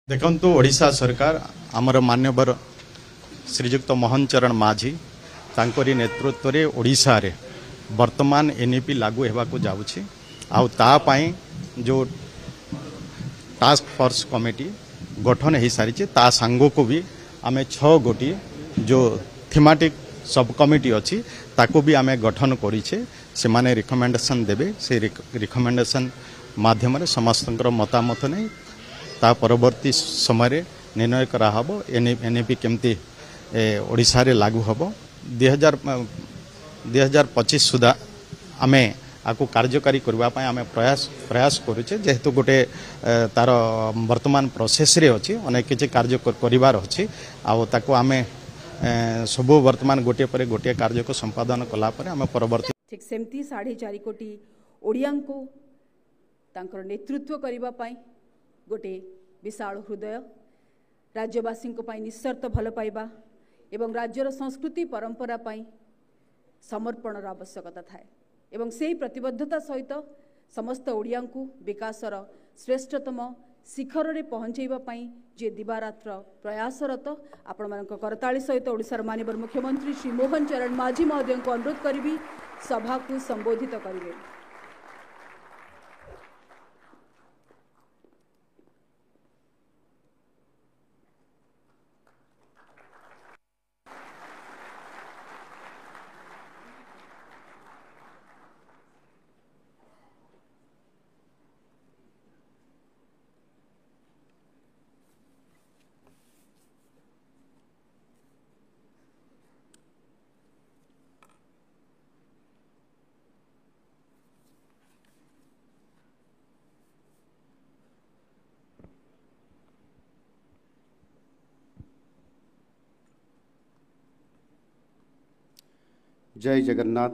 देखंतु ओडिशा सरकार आमर मान्यवर श्रीजुक्त मोहन चरण माझी तांकरी नेतृत्व रे ओडिशा रे वर्तमान एनईपी लागू हेबाकू जाउछि आउ ता पई जो टास्क फोर्स कमिटी गठन हो सारी ता सांगो को भी आमे 6 गोटी जो थीमेटिक सब कमिटी अच्छी ताको भी आमे गठन करिछे से माने रिकमेंडेशन देबे से रिकमेंडेशन माध्यम रे समस्तंकर मतामत नै ता परवर्ती समय निर्णय करा हबो एनईपी केमती ओडिशा रे लागू हबो 2025 सुधा आमे आकु कार्यकारी करबा पय आमे प्रयास करूचे जेहेतु गोटे तार वर्तमान प्रोसेस रे अछि अनेक किछि कार्य करिवार अछि आ ताकु आमे सब वर्तमान गोटे पर गोटे कार्य को संपादन कला पर आमे परवर्ती ठीक सेमती 4.5 कोटी ओडियां को तांकर नेतृत्व करिबा पय गोटे विशाल हृदय राज्यवासी निस्वार्थ भल पाइबा एवं राज्यर संस्कृति परंपरा पाई समर्पणर आवश्यकता थाए एवं से प्रतिबद्धता सहित समस्त ओडिया को विकासर श्रेष्ठतम शिखर रे पहुंचेबा पाई जे दिवारात्र प्रयासरत आपण मानक करताली सहित ओडिशार माननीय मुख्यमंत्री श्री मोहन चरण माझी महोदय को अनुरोध करी सभा को संबोधित करेंगे। जय जगन्नाथ।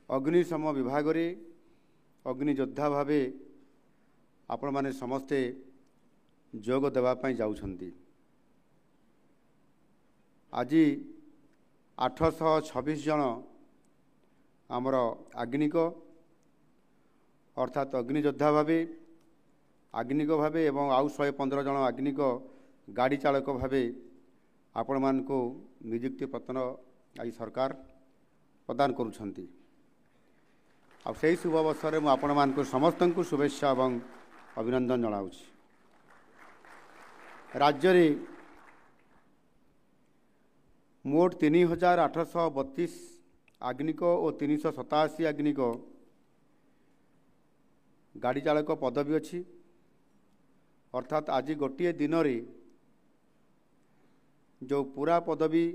अग्निशम विभाग रे अग्नियोद्धा भावे आपण माने समस्ते जोग देवा पई जाउछंती। आज 826 जन आमर आग्निक अर्थात अग्नियोद्धा आग्निक भावे एवं आउ 115 जन आग्निक गाड़ी चालक भावे आपण मान को नियुक्ति पत्र आज सरकार प्रदान करुछंती। आ से शुभ अवसर में आपण मान को समस्त को शुभेच्छा एवं अभिनंदन जनाउछि। राज्य रे मोट 3832 आग्निक और 387 आग्निक गाड़ी चालक पदवी अच्छी अर्थात आज गोटे दिन रे जो पूरा पदवी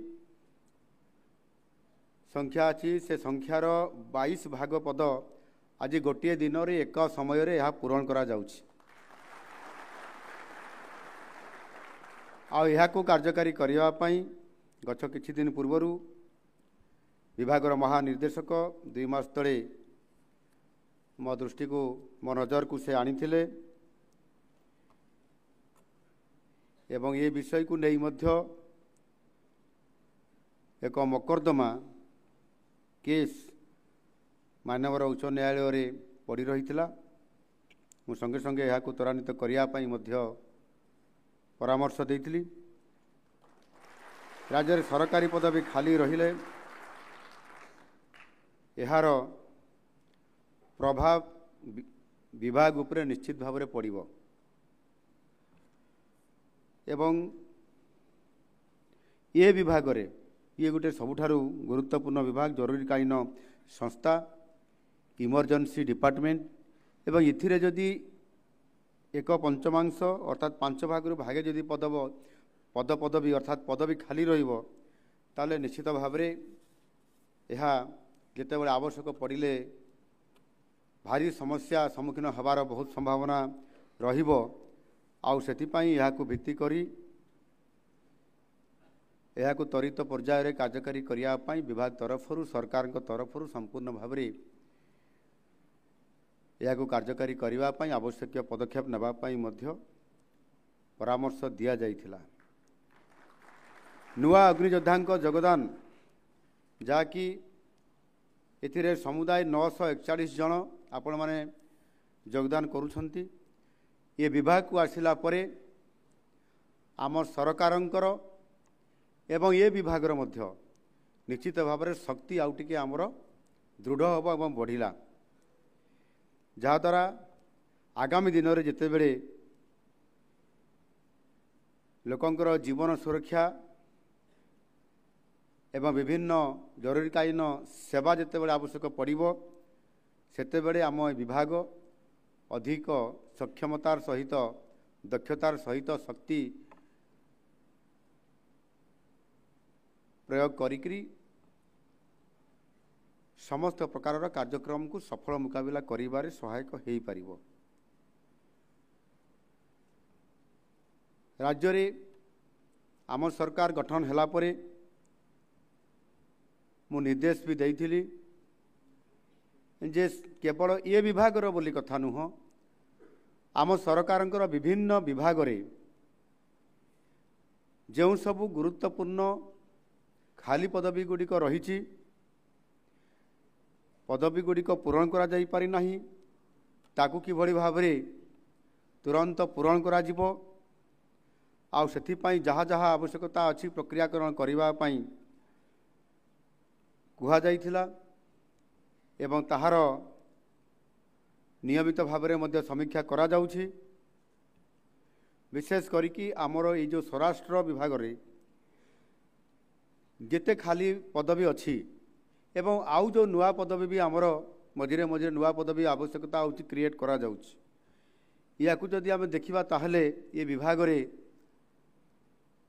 संख्या अच्छी से संख्यार 22 भाग पद आज गोटे दिन रे एक समय रे यह पूरण करा जाउछि। आ यह को कार्यकारी करिया पई गछ किछि दिन पूर्वरु विभागर महानिर्देशक 2 मास तले मो दृष्टि को मो नजर को से आनीथिले एवं ये विषय को नहीं मध्य एक मकर्दमा केस मानवर उच्च न्यायालय रे पड़ी रही मु संगे संगे यह त्वरान्वित करने परामर्श देइथिली। राज्य रे सरकारी पदवी खाली रहिले यार प्रभाव विभाग उपरे निश्चित भाव में पड़िबो एवं ये विभाग रे ये गोटे सबुठारु गुरुत्वपूर्ण विभाग जरूरीकालीन संस्था इमरजेंसी डिपार्टमेंट एवं इथिरे जदि एक पंचमांश अर्थात 5 भाग भागे जदि पदवी अर्थात पदवी खाली रहिबो ताले निश्चित भाव में यह जितेबाला आवश्यक पड़े भारी समस्या सम्मुखीन हबार बहुत संभावना रहिबो आउ सेतिपई यह को भित्ति करी यह को त्वरित पर्यायर कार्यकारी करने विभाग तरफरु सरकार तरफरु संपूर्ण भाव में यह को कार्यकारी करने आवश्यक पदक्षेप नापी परामर्श दि जाइथिला। नुआ अग्नियोद्धा योगदान जहाँकि एथिरे समुदाय 941 जन आपण माने योगदान करुछंती। ये विभाग को आसिला परे आम सरकारंकर एवं ये विभागर मध्य निश्चित भाव में शक्ति आउ टिके आमर दृढ़ हम और बढ़िला जहाद्वारा आगामी दिन में जिते बड़े लोकंकर जीवन सुरक्षा एवं विभिन्न जरूरीकालीन सेवा जिते बड़े आवश्यक पड़ो सेते बड़े आम विभाग अधिक सक्षमतार सहित दक्षतार सहित शक्ति प्रयोग करी समस्त प्रकार कार्यक्रम को सफल मुकाबला करिबारे सहायक हो पारिबो। राज्य रे आम सरकार गठन होला परे मु निर्देश भी देइथिली जे केवल ये विभागर बोली कथा नुह आम सरकारंकर विभिन्न विभाग रे जो सबु गुरुत्वपूर्ण खाली पदवी गुड़िक रही पदवी गुड़िक पूरण करा जाई पारि नाही ताकू किभଳି भाबरे तुरंत पूरण करा जिवो आउ सेथिपाई जहाँ जहाँ आवश्यकता अच्छी प्रक्रियाकरण करिबा पाई कुहा जाइथिला एवं ताहार नियमित भाव में समीक्षा करा जाउछि। विशेष करिकी आमर ये जो स्वराष्ट्र विभाग रे जेते खाली पदवी अच्छी एवं आउ जो नुआ पदवी भी आमर मझिरे मझिरे नुआ पदवी आवश्यकता होची क्रिएट करा जाउछि। याकू जदि आमे देखिबा ताहले ये विभाग रे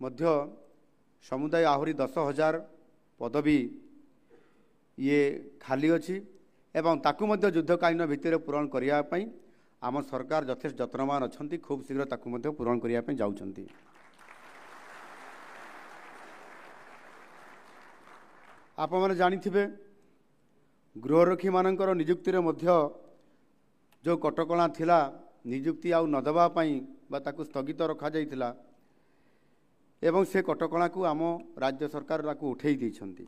मध्य समुदाय आहुरी 10,000 पदवी ये खाली अच्छी एवं ताकू मध्य युद्धकालीन भित्तिरे पूरण करिया पई आम सरकार यथेष्ट यत्नवान अछंती खूब शीघ्र ताकू मध्य पूरण करिया पई जाउछंती। आप मैंने जानिथिबे गृहरक्षी मानकर नियुक्ति रे मध्य जो कटकणा थिला नियुक्ति आउ न देबा पई बा ताकू स्थगित रखा जाइथिला एवं से कटकणा को आम राज्य सरकार ताकू उठेई दैछंती।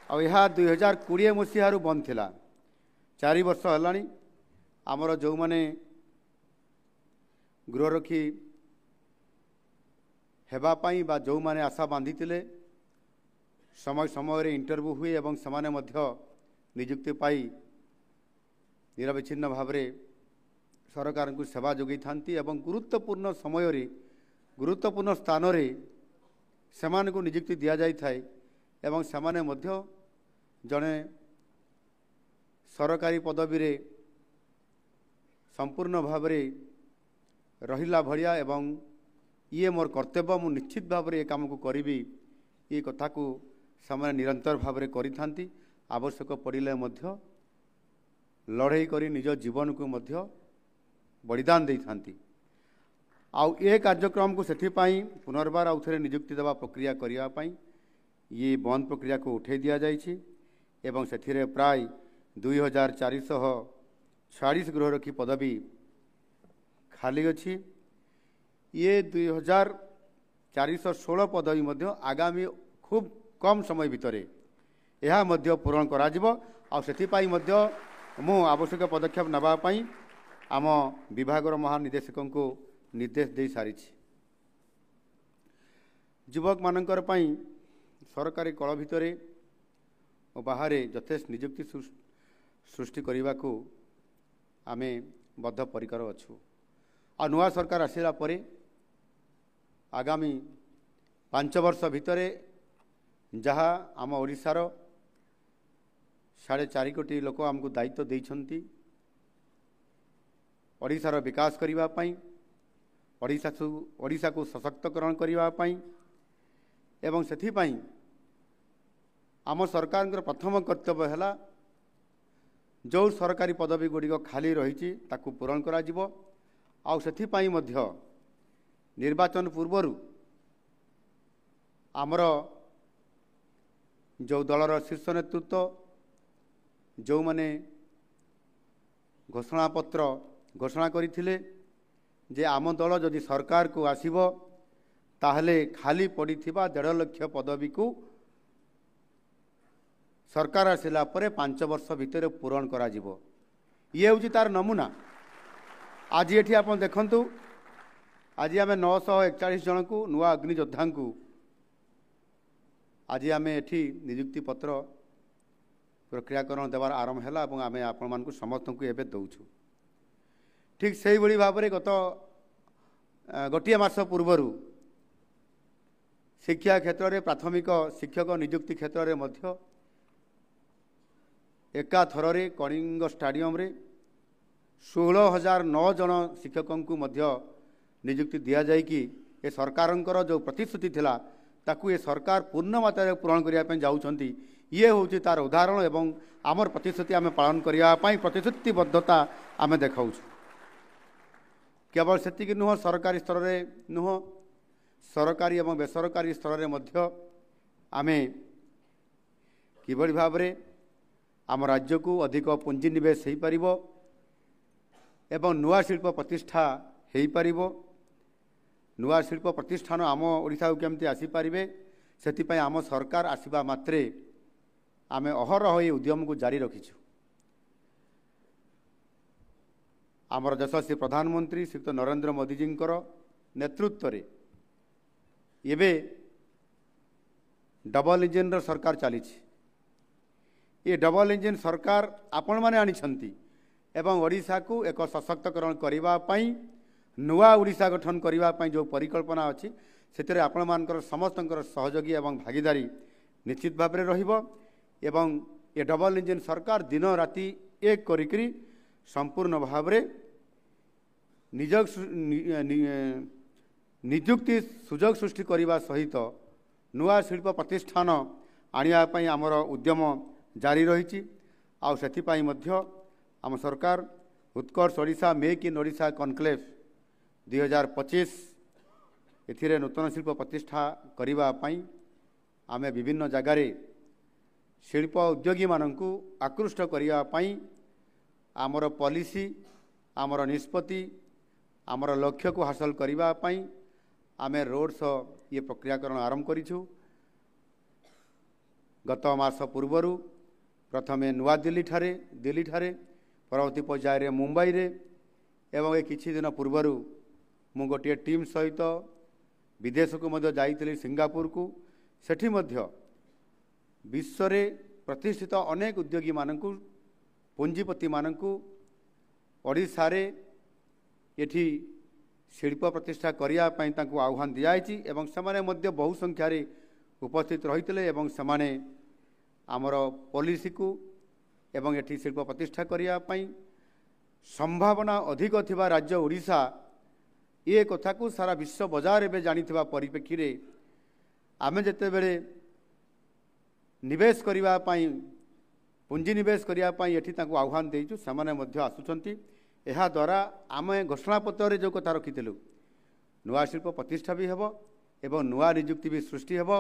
आ यह 2020 मसीहारू बंद थिला 4 वर्ष हलानी आमर जो माने गृहरक्षी हेबा पई बा जो माने आशा बांधी थिले समय समय इंटरव्यू हुए एवं समाने मध्य नियुक्ति पाई निरविच्छिन्न भाव में सरकार को सेवा जोगी थांती एवं गुरुत्वपूर्ण समय रे गुरुत्वपूर्ण स्थान रे सेमान को नियुक्ति दिया जाई थाए एवं सेमाने मध्य जने सरकारी पदवी रे संपूर्ण भाव में रहिला भलिया एवं ये मोर कर्तव्य मु निश्चित भाव में ये काम को करी ये कथा को समय निरंतर भाव में करी आवश्यक पड़े मध्य लड़ाई करी निज जीवन को मध्य बलिदान दे थांती। आउ ये कार्यक्रम को सेथिपाई पुनर्बार आउ थे नियुक्ति देवा प्रक्रिया करिया पाई ये बंद प्रक्रिया को उठे दिया जाइछि एवं सेथिरे प्राय 2446 गृहरक्षी पदवी खाली अच्छी। ये 2416 पदवी मध्य आगामी खूब कम समय भितर यह मध्य पूरण करा जिवो आ सेथिपाई मध्य मु आवश्यक पदक्षेप नबा पाई आम विभागर महानिदेशकों को निर्देश दे सारी। युवक मानकर पाई सरकारी कल भितर और बाहर यथेष्ट नियुक्ति सृष्टि करने को आमे बद्धपरिकर अच्छु। आ नुआ सरकार आसिला परे आगामी 5 वर्ष भितर जहाँ आम ओडिशार 4.5 कोटी लोक आमको दायित्व देइछंती ओडिशार विकास करिबा पई ओडिशा को सशक्तकरण करिबा पई एवं सेथिपाई आम सरकार प्रथम कर्तव्य है जो सरकारी पदवी गुड़िक खाली रही ताकू पूरण करा जिवो आउ सेथिपाई मध्य निर्वाचन पूर्वर आमर जो दलर शीर्ष नेतृत्व जो माने घोषणा पत्र घोषणा करथिले जे आम दल जदि सरकार को आसीबो ताहले खाली पड़िथिबा 1.5 लाख पदवी को सरकार आसिला परे 5 वर्ष भितर पूरण करा जिवो। ये होची तार नमूना। आज ये आप देखंतु आज आम 941 जन को नुआ अग्नियोद्धा को आज आम एठी नियुक्ति पत्र प्रक्रियाकरण देवार आरंभ है और आम आपण मान समस्त को एवं दौचु। ठीक से ही भाव में गत गोटे मास पूर्वर शिक्षा क्षेत्र में प्राथमिक शिक्षक नियुक्ति क्षेत्र में एका थर कलिंग स्टाडियम रे 16,009 जन शिक्षकों को नियुक्ति दि जाएकि ए सरकारंकर जो प्रतिश्रुति थिला ताकू ये सरकार पूर्ण मात्रा पूरण करने जाऊँगी। ये हूँ तार उदाहरण एवं आमर प्रतिश्रुति आम पालन करने प्रतिश्रुतिबद्धता आम देखा केवल सेतिक नुह सरकारी स्तर में नुह सरकारी और बेसरकारी स्तर में आम किभली भाव में आम राज्य को अधिक पुंजीनिवेश हो पार एवं नुआ शिल्प प्रतिष्ठा हो पार नुआ शिल्प प्रतिष्ठान आम ओडिशा को केमती आसीपारे से आम सरकार आसवा मात्रे आम अहरह ये उद्यम को जारी रखीचु। आमर यशस्वी प्रधानमंत्री श्रीयुक्त नरेंद्र मोदी जी नेतृत्व रे एबे डबल इंजिन सरकार चली ये डबल इंजिन सरकार आपण माने आनिछंती एवं ओडिशा को एक सशक्तकरण करने नुआ ओडिशा गठन करने जो परिकल्पना अच्छी से आपण मानकर समस्तंकर सहयोगी एवं भागीदारी निश्चित भाव में रहिबो एवं ये डबल इंजिन सरकार दिन राति एक करी संपूर्ण भाव में नियुक्ति सुजोग सृष्टि करने सहित नुआ शिल्प प्रतिष्ठान आनियापाई आमर उद्यम जारी रही आम सरकार Utkarsh Odisha make in Odisha conclave 2025 एथिरे नूतन शिल्प प्रतिष्ठा करने आम विभिन्न जगार शिल्प उद्योगी मानू आकृष्ट करने आमर पॉलिसी आमर निष्पत्ति आमर लक्ष्य को हासिल करने आम रोड शो ये प्रक्रियाकरण आरंभ करिछु। गत मास पूर्वर प्रथमे नुआ दिल्ली ठारे परवर्ती पर्यायर मुंबई रे एवं किछि दिन पूर्वर मु गोटे टीम सहित विदेश को मध्य जाइतिली सिंगापुर को सेठी मध्य विश्व रे प्रतिष्ठित अनेक उद्योगी मानकु पुंजीपति मानकु ओडिशा रे एठी शिल्प प्रतिष्ठा करने तांकु आह्वान दियाइछि एवं समाने मध्य बहु संख्या रे उपस्थित रहितले एवं समाने आमर पॉलिसी को एवं एठी शिल्प प्रतिष्ठा करने संभावना अधिक थिबा राज्य ओडिशा ये कथा को सारा विश्व बाजार में जानिथिबा परिप्रेक्षी रे आमे जेते बेले निवेश करने पुंजी निवेश करने एठी तांकु आह्वान देइछु समाने मध्य आसुचंती एहा द्वारा आम घोषणापत्र जो कथा रखिलु नुआ शिल्प प्रतिष्ठा भी हेबो एवं नुआ नियुक्ति भी सृष्टि हेबो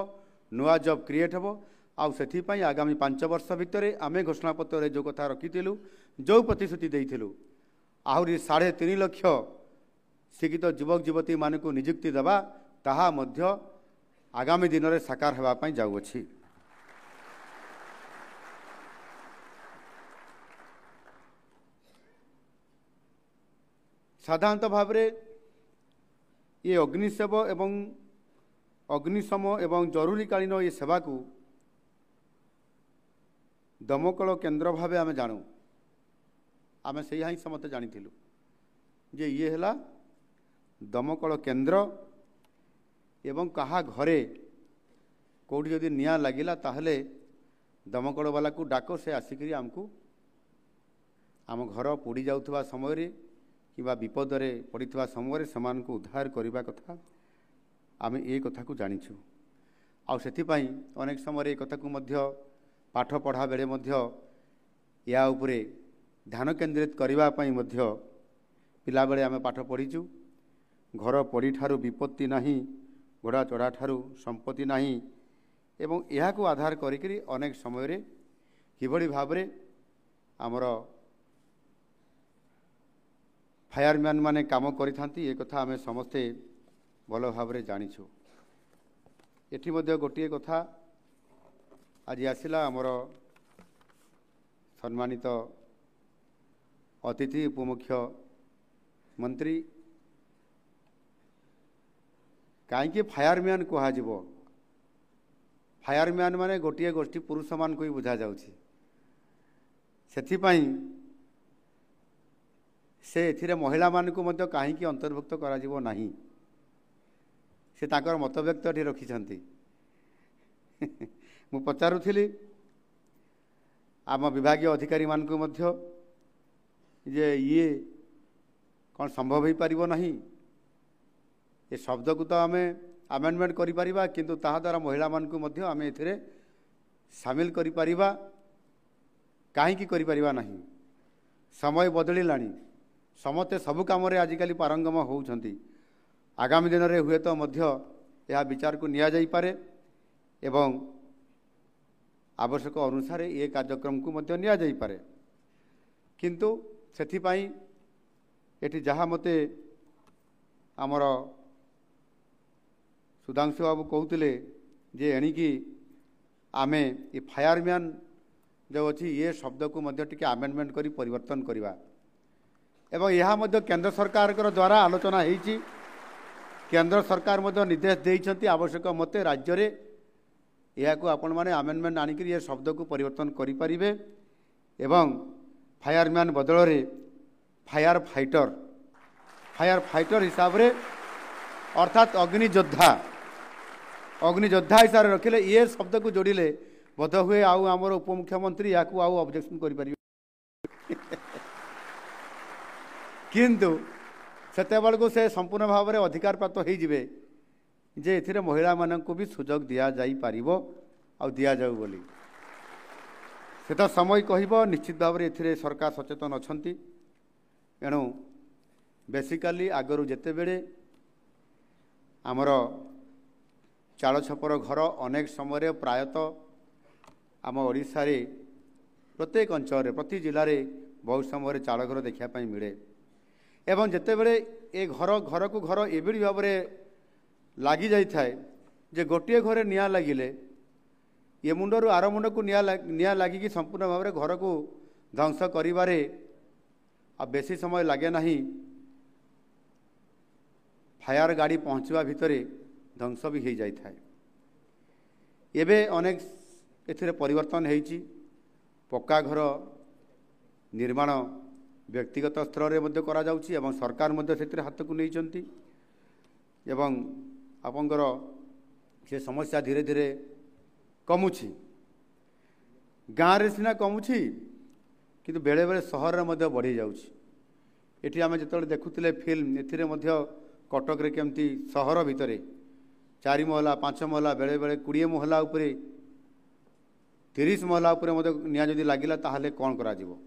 नुआ जॉब क्रिएट हेबो आउ सेथिपाई आगामी 5 वर्ष भितर आम घोषणापत्र जो कथा रखिलु जो प्रतिश्रुति देइथिलु आहुरी 3.5 लाख शिक्षित युवक युवती मानक नियुक्ति देवा ताहा मध्य आगामी दिन में साकार होगापी जाऊँगी। साधारणतः भाव में ये अग्निसेव एवं अग्निशम एवं जरूरीकालीन ये सेवा को दमकल केन्द्र भाव आम जानू आम से ही समस्त जानी जे ये है दमकल केन्द्र एवं कहा घरे कौटी जदि निया लगिला ताहले दमकल वाला को डाक से आसिक आमको आम घर पोड़ी जाउथबा समय रे किबा विपद रे पड़िथबा समय समान को उद्धार करने कथा आम ये कथा को जानिछु आउ सेथिपाई अनेक समय ये कथा को मध्य पाठ पढ़ा बेले मध्य या उपरे ध्यान केंद्रित करबा पई मध्य पिला बेले आम पाठ पढ़ीचु घर पड़ी ठारू विपत्ति नहीं घोड़ा चढ़ा ठारू संपत्ति नहीं एवं यह को आधार करी अनेक समय रे किभली भाव रे आमर फायरमैन माने काम करिथांती ए कथा आमे समस्ते भल भाव रे जानिछु। एठी मध्य गोटिए कथा आज आसिला आमर सम्मानित अतिथि उपमुख्य मंत्री कहीं फायरमैन कहुब फायरमैन माने गोटे गोष्ठी पुरुष मान को ही बुझा जाउछि सेथिपाई से एथिरे महिला मान को मध्य कहीं अंतर्भुक्त करा जिवो नाही से ताकर मत व्यक्त रखिछंती मु पचारुथिली आम विभागीय अधिकारी मान को मध्य जे ये कौन संभव हो पारिबो नाही ये शब्द को तो आम आमेंडमेंट करि परिबा किंतु ताहा द्वारा महिला मान को मध्य आम एथिरे शामिल करि परिबा काहे करि परिबा नाही समय बदलिलानी समते सबु काम रे आजिकली पारंगम होउछंती आगामी दिन में हुए तो मध्य यह विचार को निया जाई पारे एवं आवश्यक अनुसार ये कार्यक्रम को मध्य निया जाई पारे किंतु सेथिपाई एठी जहाँ मते आमर सुधांशु बाबू कहते जे एणिकी आमे ये फायरमैन जो अच्छी ये शब्द को मध्य टिके आमेंडमेंट करी परिवर्तन करवा एवं यह मध्य केंद्र सरकार द्वारा आलोचना होईची केंद्र सरकार मध्य निर्देश देइछंती आवश्यक मते राज्य रे यह को आपण माने आमेंडमेंट आनिक ये शब्द को परिवर्तन करि परिबे एवं फायरमैन बदल रे फायर फाइटर हिसाब रे अर्थात अग्नियोद्धा हिसाब से रखिले ये शब्द को जोड़िले बोध हुए आउ आमर उपमुख्यमंत्री या आउ ऑब्जेक्शन करि परिबे किंतु सेते बेलू से संपूर्ण भाव में अधिकार प्राप्त हो जिवे जे एथिरे महिला मानक भी सुजोग दिया जाई पारिबो आ दिया जाऊ बोली से तो समय कहब निश्चित भाव में एथिरे सरकार सचेतन अछंती एणु बेसिकाली आगरू जेते बेले आमर चाल छपर घर अनेक समय प्रायतः आम ओडिशा रे प्रत्येक अंचल प्रति जिले में बहुत समय चाल घर देखा मिले एवं जिते बड़े ए घर को घर एभली भाव में लगी जाए जे गोटे घरे निया लगिले ये मुंडरू आर मुंड को निया लगिकी संपूर्ण भाव में घर को ध्वंस करिबारे आ बेसी समय लगे नहीं फायर गाड़ी पहुँचवा भितरे ध्वंस भी हो जाए एबे अनेक एथिरे परिवर्तन होईची पक्का घर निर्माण व्यक्तिगत स्तर में मध्य करा जाउची एवं सरकार मध्य सेतिर हाथ को नहीं एवं आपंकर से समस्या धीरे धीरे कमुची गाँव रे सिना कमुची किंतु बेले बेले सहर में मध्य बढ़ी जाउची एठी आमे जेतले देखुतिले फिल्म एथिरे मध्य कटक रे केमती सहर भितरे 4 महला 5 महला बेले बेले 20 महला उपरे 30 महला उपरे मध्य निया जदि लागिला ताहाले कोन करा जिवो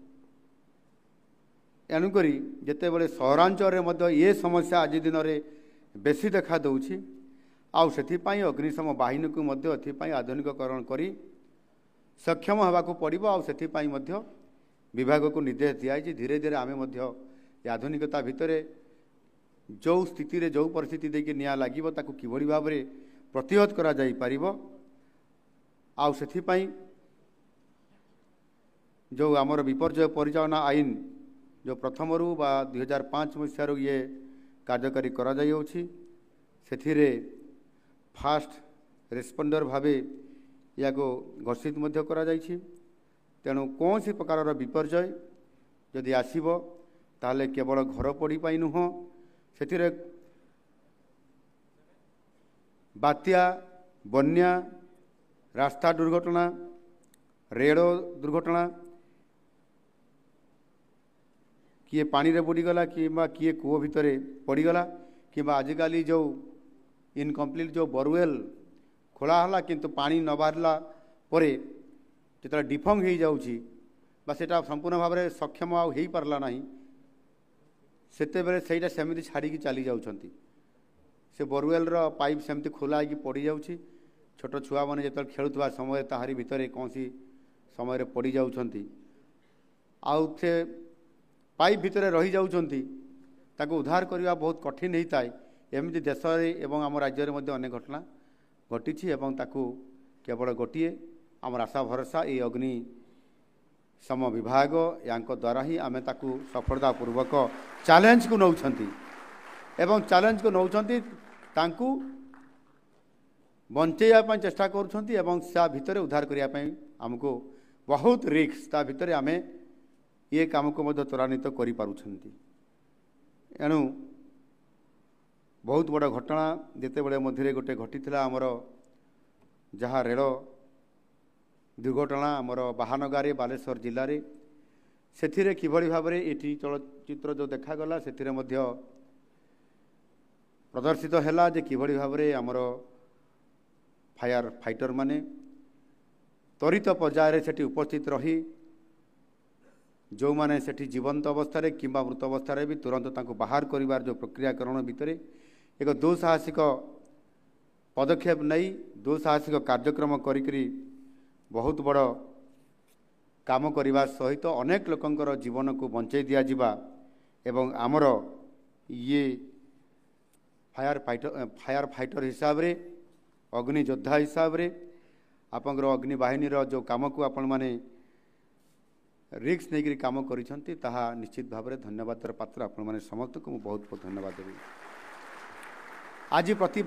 एणुकरी जिते बड़े सहरांचल में ये समस्या आज दिन में बेसी देखा दूची आउ से अग्निशम बाहिनी को एपाई आधुनिकरण कर सक्षम होगाक पड़ो आउ से विभाग को निर्देश दिखाई धीरे धीरे आम आधुनिकता भितर जो स्थिति रे जो परिस्थिति देखिए निया लगे ताकू किभली भाव में प्रतिहत करा जाई पारिबो आउ से जो आमर विपर्यय परिचालना आईन जो प्रथम रू बा 2005 मसीह ये कार्यकारी करा जाउछि सेथिरे फास्ट रेस्पोंडर भावे या को घोषित मध्य करा जाइछि तेणु कौन सी प्रकार विपर्यय जदि आसीबो ताले केवल घर पड़ी पाई नुह सेथिरे बात्या बन्या रास्ता दुर्घटना रेल दुर्घटना किए पानी रे बुड़ीगला कि किए कूओ भितर पड़ीगला कि आजिकल जो इनकम्प्लीट जो बोरवेल खोला किंतु पानी न बाहरला परे जिते डिफंग हो जाउछि बा सेटा संपूर्ण भाव में सक्षम आउ हो पारला नहीं सेते बेले सेटा सेमिति छाड़ी चली जाउछंती से बोरवेल रो पाइप सेमती खोला होगी पड़ जाउछि छोट छुआ मैंने जो खेलुवा समय ताहारी भितर कौन सी समय पड़ जाउछंती आउ से पाइप भितर रही जाउछंती ताको उद्धार करने बहुत कठिन होता है एमती देश एवं आम राज्य में अनेक घटना घटी केवल गोटे आम आशा भरोसा ये अग्नि सम विभाग या द्वारा ही आम ताकू सफलतापूर्वक चैलेंज को नौछंती एवं चैलेंज को नौछंती तांकू बंचेया चेष्टा करुछंती एवं सा भितर उद्धार करिया पई हमको बहुत रिस्क ता भितर आमे ये काम को मध्य त्वरान्वित करि पारुछंती। एणु बहुत बड़ घटना जेते बड़े मध्य गोटे घटी आमर जहाँ रेल दुर्घटना आमर बाहानगारे बालेश्वर जिले में से किभली भाव में ये चलचित्र जो देखागला से प्रदर्शित है जे किभली भाव में आमर फायर फाइटर माने त्वरित पर्यायर से उपस्थित रही जो माने सेठी जीवंत अवस्था कि मृत अवस्था भी तुरंत तांको बाहर करिवार जो प्रक्रियाकरण भितर एक दुस्साहसिक पदक्षेप नहीं दुस्साहसिक कार्यक्रम करी बहुत बड़ काम करने सहित अनेक लोकंकर जीवन को बंचाई दिया जिबा एवं आमर ये फायर फाइटर हिसाब रे अग्नि योद्धा हिसाब रे आपंकर अग्नि बाहिनी जो काम को आपण माने रिस्क नहीं काम करिसंती ताहा निश्चित भाव में धन्यवाद पात्र आपण माने समस्त को बहुत बहुत धन्यवाद देवी। आज प्रति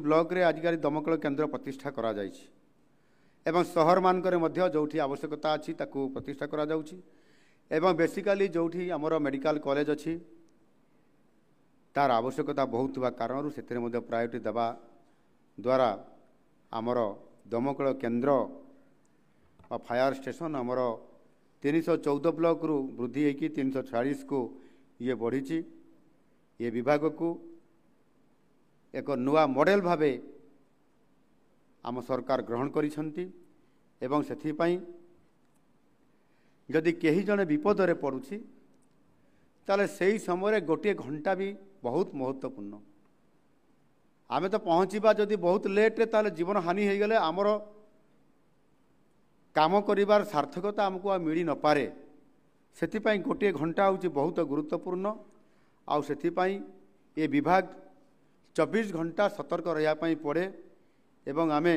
ब्लॉक रे आजिकारी दमकल केन्द्र प्रतिष्ठा करा जायछि एवं सहर मानकरे मध्य जोठी आवश्यकता अछि ताकू प्रतिष्ठा करा जाउछि एवं बेसिकली जोठी हमर मेडिकल कॉलेज अछि तार आवश्यकता बहुत हुआ कारण से प्रायोरिटी देवा द्वारा आमर दमकल केन्द्र और फायर स्टेशन आमर 314 ब्लॉक रु वृद्धि होगी 346 को ये बढ़ी ये विभाग को एक नुआ मॉडल भावे आम सरकार ग्रहण करिसंती एवं सेथिपाई जदि केही जने विपद रे पड़ुछि ताले सेही समय गोटे घंटा भी बहुत महत्वपूर्ण आमे तो पहुँचवा जदि बहुत लेट रे ताले जीवन हानि हो गले आमर काम करिवार सार्थकता आमको आ मिली न पारे सेथिपाई गोटे घंटा होछि बहुत गुरुत्वपूर्ण आउ सेथिपाई ये विभाग 24 घंटा सतर्क रहिया पई पड़े एवं आमे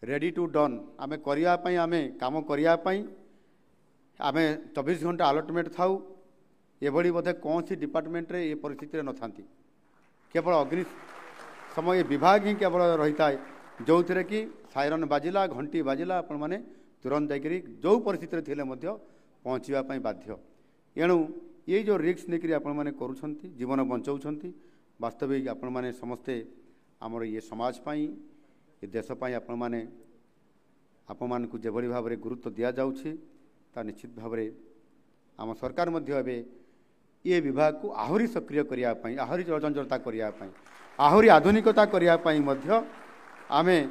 रेडी टू डन आमे करिया पई आमे काम करिया पई आमे 24 घंटा अलर्टमेंट थाउ एभली बोधे कौन सी डिपार्टमेंट रे ये परिस्थिति न थांती केवल अग्नि समय विभाग ही केवल रही था जो थे कि सायरन बाजिला घंटी बाजिला आपण माने तुरंत जाकरी जो परिस्थिति थे पहुँचापी बाध्य एणु ये जो रिस्क नहीं आपण माने करुछंती जीवन बंचाउछंती वास्तविक आपण माने समस्ते आमर ये समाज पाई ये देश पाई आपण माने आपण मान को जेभली भाव में गुरुत्व दिया जाउछि ता निश्चित भाव में आम सरकार मध्य एबे ये विभाग को आहुरी सक्रिय करिया पई आहुरी चलचंचलता करिया पई आहुरी आधुनिकता करिया पई मध्य आमे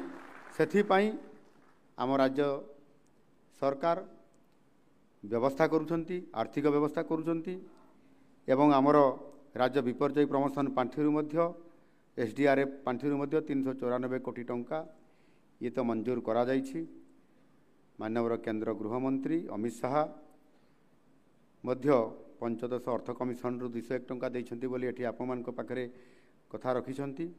सेथि पई आम राज्य सरकार व्यवस्था करुछंती आर्थिक व्यवस्था करुछंती एवं आमर राज्य विपर्यय प्रमोशन पांठिरु मध्य SDRF पांठिरु मध्य 394 कोटी टंका ये तो मंजूर करा जाइछि माननीय केंद्र गृहमंत्री अमित शाह मध्य पंचदश अर्थ कमिशन रु 201 टंका देइछंती बोली एठी आपमान को पाखरे कथा रखिछंती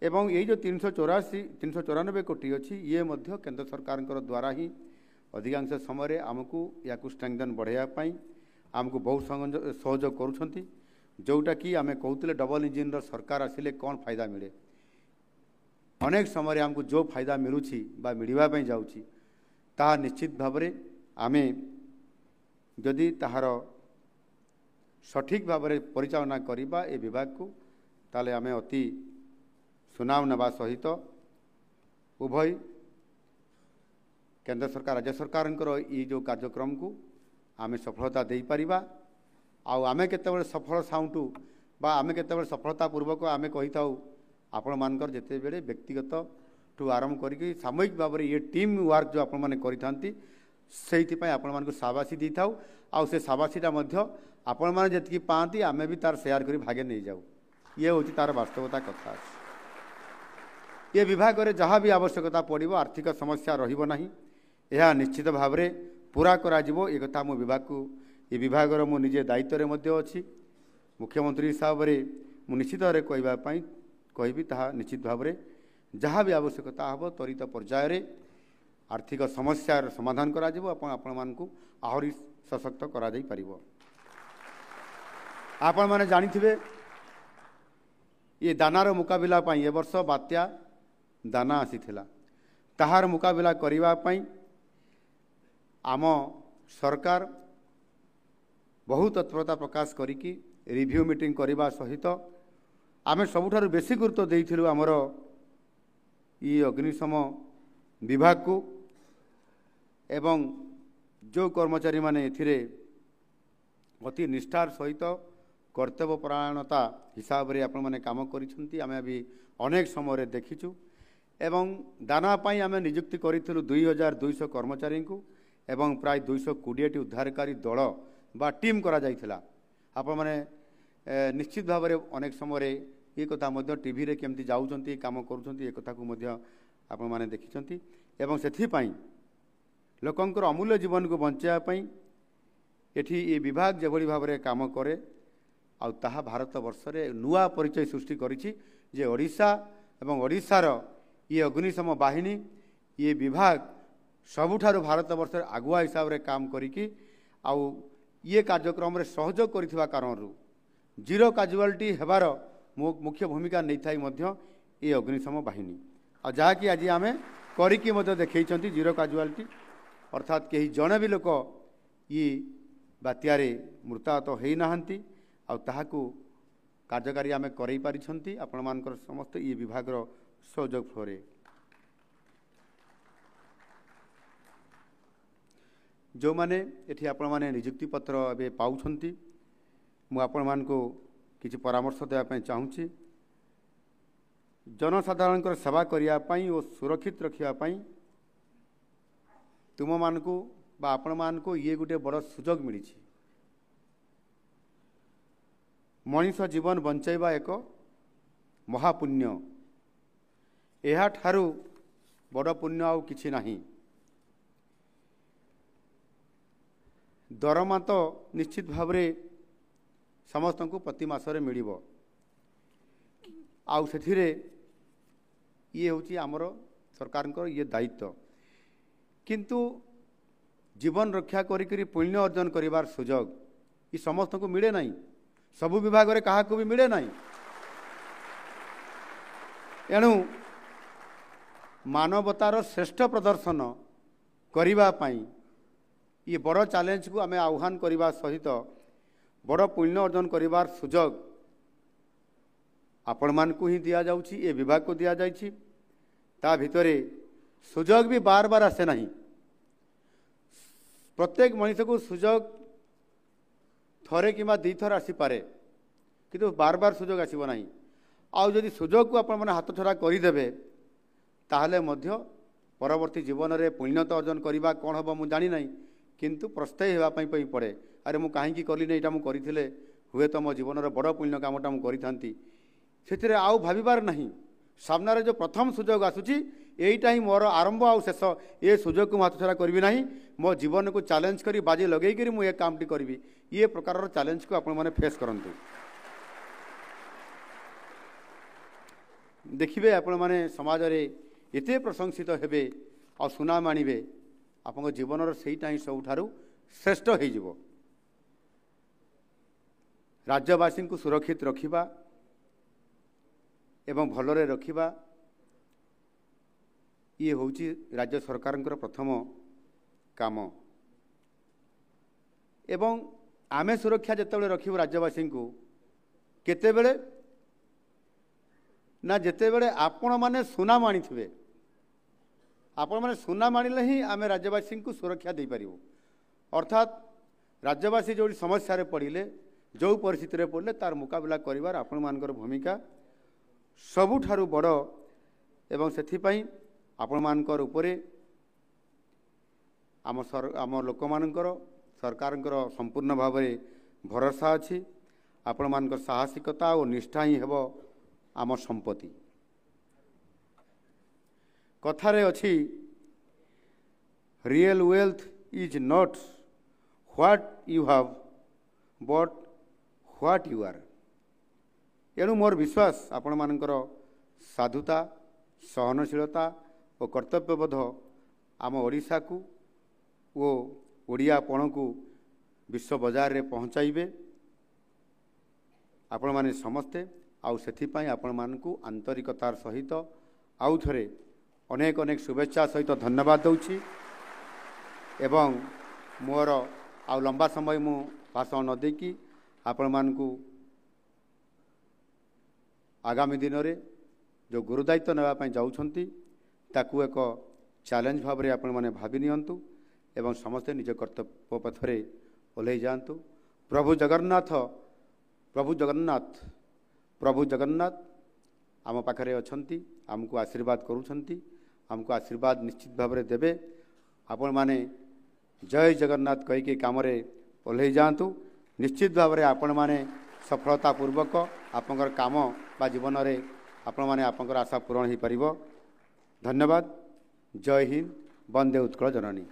एवं ये जो 394 कोटी अच्छी ये मध्य केंद्र सरकार द्वारा ही अधिकांश समय आमको या स्ट्रेंथन बढ़ाई आमको बहुत सहयोग करुछंती जोटा कि आमे कहते डबल इंजिन सरकार आसिले कौन फायदा मिले अनेक समय आमको जो फायदा मिलूची बा मिलवाई जाऊँगी ता निश्चित भाव में आमे जदि ताहार सठिक भाव में परिचालना करवा ए विभाग को ताले आमे अति सुनाम नवा सहित उभय केंद्र सरकार राज्य सरकार ये जो कार्यक्रम को आमे सफलता दे पारिबा आउ आमे केतेबेले सफल साउंटू बा आमे केतेबेले सफलता पूर्वक आमे कहि थाउ आपण मानकर जेते बेले व्यक्तिगत ठू आरंभ करिक सामूहिक भाव में ये टीम वर्क जो आपण माने करिथांती सेहिति पय आपण मानक शाबाशी दी थाउ आउ से शाबाशीटा मध्य आपण माने जेतकी पांती आमे भी तार शेयर करी भागे नहीं जाऊ ये होची तार वास्तवता कथा ये विभाग में जहाँ भी आवश्यकता पड़ो आर्थिक समस्या रहिबो नाही यह निश्चित भाव में पूरा करा जिवो ए कथा मो विभाग को ये विभाग मो निजे दायित्व मध्य अछि मुख्यमंत्री हिसाब से मु निश्चित भाव कहवाई कहबी ताहा निश्चित भाव में जहाँ भी आवश्यकता हम त्वरित पर्यायर आर्थिक समस्यार समाधान करा जिवो आपण मानकु आहुरी सशक्त करा जाई परिबो। आपण माने जानिथिबे ये दानार मुकाबिला पाई ए वर्ष बात्या दाना आसीथिला ताहार मुकाबिला करिबा पाई आम सरकार बहुत तत्परता प्रकाश करिकी रिव्यू मीटिंग करने सहित आम सबुठारु बेसी गुरुत्व देइथिलु आमर ये अग्निशम विभाग को एवं जो कर्मचारी माने एथिरे अति निष्ठार सहित कर्तव्यपरायणता हिसाब रे आपण माने काम करिसंती आमे अभी अनेक समय रे देखिछु एवं दाना पाई आमे नियुक्ति करिथिलु 2200 कर्मचारी को एवं प्राय 220 टी उद्धारकारी दल बा टीम करा जाइथिला आपण माने निश्चित भाव में अनेक समय ये कथा मध्य टीवी रे केमती जाउचंती काम करूचंती ए कथा को मध्य आपण माने देखिसंती एवं सेथि पाई लोकंकर अमूल्य जीवन को बंचाया पाई एठी ये विभाग जेभली भाव में काम करे आ ताहा भारत वर्ष रे नुआ परिचय सृष्टि करिछि जे ओडिशा एवं ओडिशार ये अग्निशम बाहिनी ये विभाग सबुठारु भारत वर्ष आगुआ हिसाब रे काम करिकी आउ ये कार्यक्रम रे सहयोग करिथिबा कारणरू जीरो काजुआलिटी हेबार मुख्य भूमिका नहीं थाई मध्य ये अग्निशम बाहिनी आ जहाँकि आज आम करिकी मध्य देखैछंती जीरो काजुआलिटी अर्थात कहीं जड़े भी लोक ये बात्यारे मृताहत होई नाहंती आ ताहाकू कार्यकारी आम करई पारिछंती आपण मानकर समस्त ये विभाग सहयोग फलरे जो माने एठी आपण माने नियुक्ति पत्र एबे पाउछंती मु आपण मान को किछि परामर्श देवा पई चाहूछि जनसाधारण सेवा करिया पई और सुरक्षित रखिया पई तुम मान को बा आपण मान को ये गोटे बड़ सुजोग मिली मनीष जीवन बंचाइबा एक महापुण्य एहा ठारू बड़ पुण्य आउ किछि नाही दरमा तो निश्चित भाव रे समस्त को प्रति मासरे मिलिबो आउ सेथिरे ये होची आमर सरकार ये दायित्व किंतु जीवन रक्षा करी पुण्य अर्जन करिवार सुजोग ये समस्त को मिले नहीं सबु विभाग रे कहा को भी मिले नहीं एणु मानवतार श्रेष्ठ प्रदर्शन करिबा पाई ये बड़ चैलेंज को आम आह्वान करने सहित बड़ पुण्य अर्जन करिवार सुजोग आपण मान को ही दिया जाउछि ए विभाग को दिया जाइछि ता भितरे सुजोग भी बार बार आसे नहीं प्रत्येक मनीष को सुजोग थरे किंबा दी थर आसी पारे किंतु बार बार सुजोग आसीबो नहीं आउ जदि सुजोग को आपण माने हाथ छड़ा करिदेबे ताहले मध्य परवर्ती जीवन रे पुण्यता अर्जन करिबा कोन हबो मु जानि नहीं किंतु प्रस्ताय हेबा पई पड़े अरे मु काहे की करली नै एटा मु करिथिले हुए तो मो जीवन रे बड़ पुण्य कामटा मु करिथांती सेथिरे आउ भाबिबार नहीं सामने जो प्रथम सुजोग आसुची एटा ही मोर आरंभ आउ शेष ए सुजोग को हाथ छड़ा करबी नहीं मो जीवन को चैलेंज करी बाजी लगेई करी मु ए कामटी करबी ये प्रकार चैलेंज को आपण माने फेस करंतु देखिबे आपण माने समाज रे एते प्रशंसित हेबे आ सुनाम आनिबे आपन जीवन सेटा ही सबुठारु श्रेष्ठ हो जिवो राज्यवासी को सुरक्षित रखिबा एवं भलरे रखिबा ये होची राज्य सरकार प्रथम काम एवं आमे सुरक्षा जेतेबेले रखिबो राज्यवासी को केतेबेले ना जेतेबेले आपण माने सुनाम आनिथिबे आपण माने सुनाम आनिले ही आमे राज्यवासी को सुरक्षा दे पारिबो अर्थात राज्यवासी जो समस्या रे पड़िले जो परिस्थिति रे पड़ले तार मुकाबला करिवार आपण मानकर भूमिका सबुठारु बड़ एवं सेथिपाई आपण मानकर उपरे आम लोक मानकर सरकार संपूर्ण भाव में भरोसा अच्छी आपण मानकर साहसिकता और निष्ठा ही हेबो आम संपत्ति कथारे अच्छी real wealth is not what you have but what you are एणु मोर विश्वास आपण मानकर साधुता सहनशीलता और कर्तव्यबोध आम ओडिशा को वो ओडियापण को विश्व बाजार रे पहुँचाइबे आपण माने समस्ते आउ सेथिपाई आपणमानकु आंतरिकतार सहित आउ थरे अनेक अनेक शुभेच्छा सहित धन्यवाद दउछि एवं मोर आउ लंबा समय मु भाषण न देकी आपणमानकु आगामी दिन में जो गुरुदायित्व नापी जाऊँगी ताकू एक चैलेंज भाव में आपण मैंने भावी नियंतु एवं समस्ते निज कर्तव्य पथरे ओल्लै जातु। प्रभु जगन्नाथ आम पाखरे अछंती, आमको आशीर्वाद करूछंती, आमको आशीर्वाद निश्चित भाव में देवे। आपण माने जय जगन्नाथ कहीकि काम ओल्लै जातु। निश्चित भाव में आपण माने सफलतापूर्वक आपंकर काम बा जीवन में आपण माने आपंकर आशा पूरण हो पारिबो। धन्यवाद। जय हिंद। वंदे उत्कल जननी।